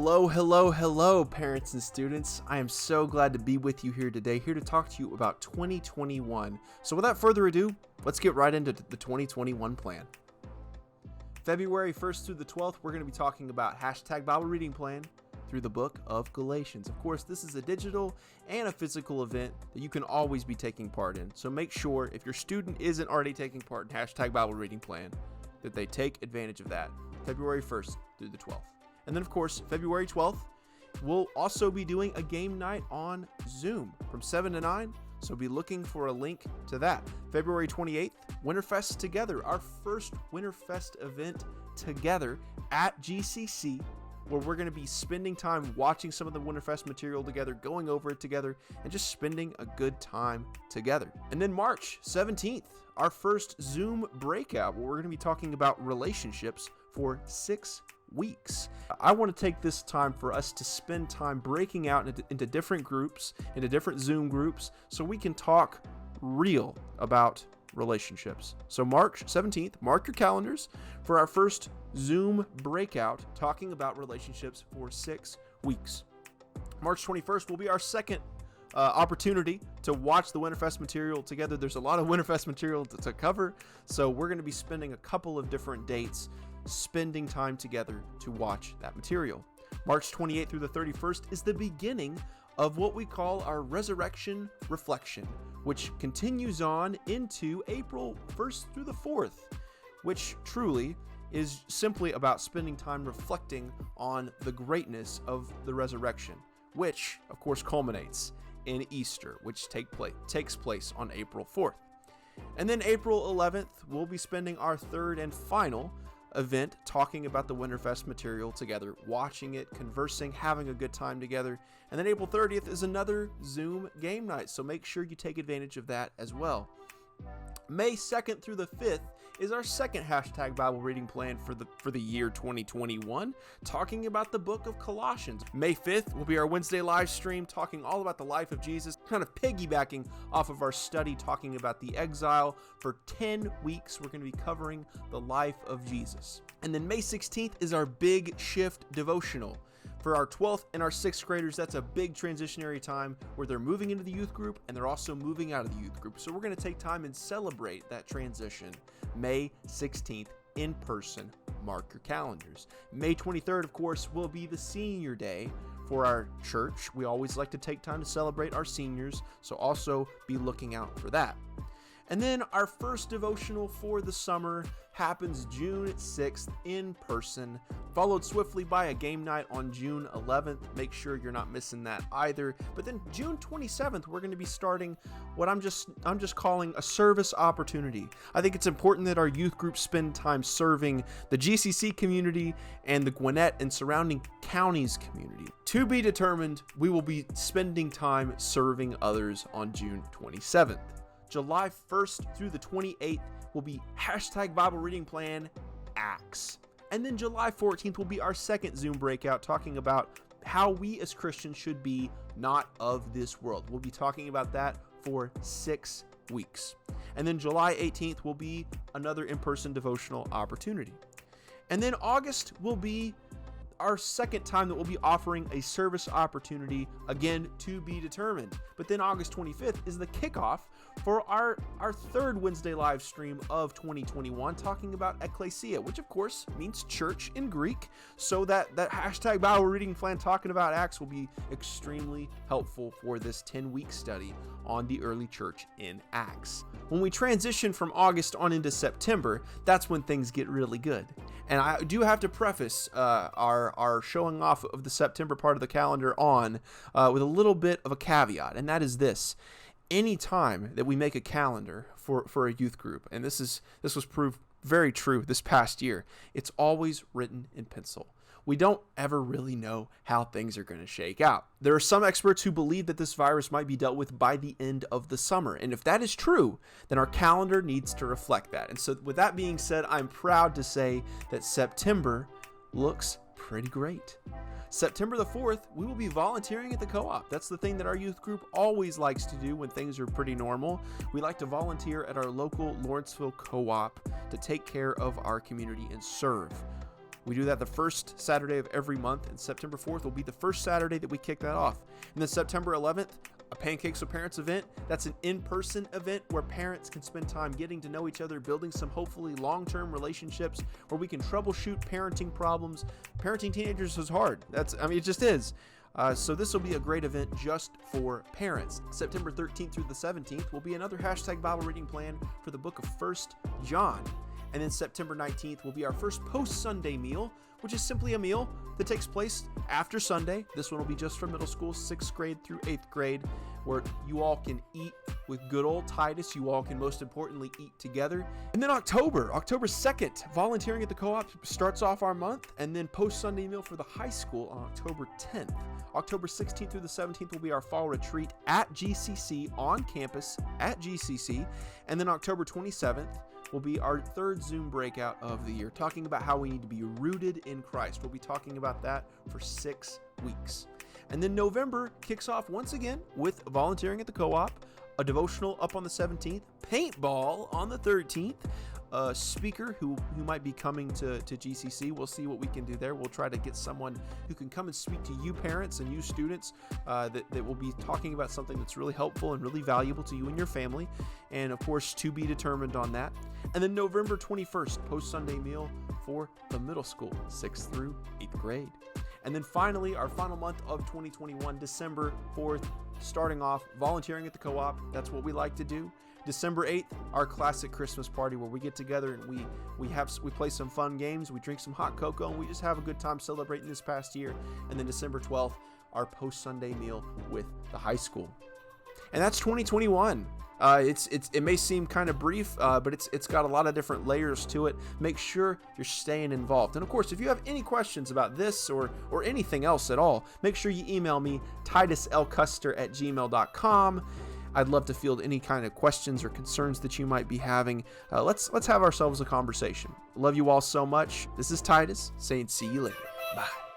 Hello, hello, hello, parents and students. I am so glad to be with you here today, here to talk to you about 2021. So without further ado, let's get right into the 2021 plan. February 1st through the 12th, we're going to be talking about hashtag Bible reading plan through the book of Galatians. Of course, this is a digital and a physical event that you can always be taking part in. So make sure if your student isn't already taking part in hashtag Bible reading plan, that they take advantage of that February 1st through the 12th. And then, of course, February 12th, we'll also be doing a game night on Zoom from 7 to 9. So be looking for a link to that. February 28th, Winterfest Together, our first Winterfest event together at GCC, where we're going to be spending time watching some of the Winterfest material together, going over it together, and just spending a good time together. And then March 17th, our first Zoom breakout, where we're going to be talking about relationships for 6 weeks. I want to take this time for us to spend time breaking out into different groups, into different Zoom groups, so we can talk real about relationships. So March 17th, mark your calendars for our first Zoom breakout talking about relationships for 6 weeks. March 21st will be our second opportunity to watch the Winterfest material together. There's a lot of Winterfest material to cover, so we're going to be spending a couple of different dates spending time together to watch that material. March 28th through the 31st is the beginning of what we call our Resurrection Reflection, which continues on into April 1st through the 4th, which truly is simply about spending time reflecting on the greatness of the resurrection, which of course culminates in Easter, which takes place on April 4th. And then April 11th, we'll be spending our third and final event talking about the Winterfest material together, watching it, conversing, having a good time together. And then April 30th is another Zoom game night, so make sure you take advantage of that as well. May 2nd through the 5th is our second hashtag Bible reading plan for the year 2021, talking about the book of Colossians. May 5th will be our Wednesday live stream talking all about the life of Jesus, kind of piggybacking off of our study talking about the exile. For 10 weeks, we're going to be covering the life of Jesus. And then May 16th is our Big Shift devotional. For our 12th and our 6th graders, that's a big transitionary time where they're moving into the youth group and they're also moving out of the youth group. So we're going to take time and celebrate that transition. May 16th in person. Mark your calendars. May 23rd, of course, will be the senior day for our church. We always like to take time to celebrate our seniors, so also be looking out for that. And then our first devotional for the summer happens June 6th in person, followed swiftly by a game night on June 11th. Make sure you're not missing that either. But then June 27th, we're going to be starting what I'm just calling a service opportunity. I think it's important that our youth groups spend time serving the GCC community and the Gwinnett and surrounding counties community. To be determined, we will be spending time serving others on June 27th. July 1st through the 28th will be hashtag Bible reading plan Acts. And then July 14th will be our second Zoom breakout talking about how we as Christians should be not of this world. We'll be talking about that for 6 weeks. And then July 18th will be another in-person devotional opportunity. And then August will be our second time that we'll be offering a service opportunity, again, to be determined. But then August 25th is the kickoff for our third Wednesday live stream of 2021, talking about Ecclesia, which of course means church in Greek. So that hashtag Bible reading plan talking about Acts will be extremely helpful for this 10-week study on the early church in Acts. When we transition from August on into September, that's when things get really good. And I do have to preface our showing off of the September part of the calendar with a little bit of a caveat, and that is this. Any time that we make a calendar for a youth group, and this was proved very true this past year, it's always written in pencil. We don't ever really know how things are going to shake out. There are some experts who believe that this virus might be dealt with by the end of the summer. And if that is true, then our calendar needs to reflect that. And so with that being said, I'm proud to say that September looks pretty great. September the 4th, we will be volunteering at the co-op. That's the thing that our youth group always likes to do when things are pretty normal. We like to volunteer at our local Lawrenceville co-op to take care of our community and serve. We do that the first Saturday of every month, and September 4th will be the first Saturday that we kick that off. And then September 11th, a Pancakes with Parents event. That's an in-person event where parents can spend time getting to know each other, building some hopefully long-term relationships where we can troubleshoot parenting problems. Parenting teenagers is hard. It just is. So this will be a great event just for parents. September 13th through the 17th will be another hashtag Bible reading plan for the book of 1 John. And then September 19th will be our first post-Sunday meal, which is simply a meal that takes place after Sunday. This one will be just for middle school, 6th grade through 8th grade, where you all can eat with good old Titus. You all can most importantly eat together. And then October 2nd, volunteering at the co-op starts off our month, and then post-Sunday meal for the high school on October 10th. October 16th through the 17th will be our fall retreat at GCC on campus at GCC. And then October 27th, will be our third Zoom breakout of the year, talking about how we need to be rooted in Christ. We'll be talking about that for 6 weeks. And then November kicks off once again with volunteering at the co-op, a devotional up on the 17th, paintball on the 13th, a speaker who might be coming to GCC. We'll see what we can do there. We'll try to get someone who can come and speak to you parents and you students that will be talking about something that's really helpful and really valuable to you and your family. And of course, to be determined on that. And then November 21st, post-Sunday meal for the middle school, 6th through 8th grade. And then finally, our final month of 2021, December 4th, starting off volunteering at the co-op. That's what we like to do. December 8th, our classic Christmas party where we get together and we play some fun games, we drink some hot cocoa, and we just have a good time celebrating this past year. And then December 12th, our post-Sunday meal with the high school. And that's 2021. It may seem kind of brief, but it's got a lot of different layers to it. Make sure you're staying involved. And of course, if you have any questions about this or anything else at all, make sure you email me, tituslcuster@gmail.com. I'd love to field any kind of questions or concerns that you might be having. Let's have ourselves a conversation. Love you all so much. This is Titus saying see you later. Bye.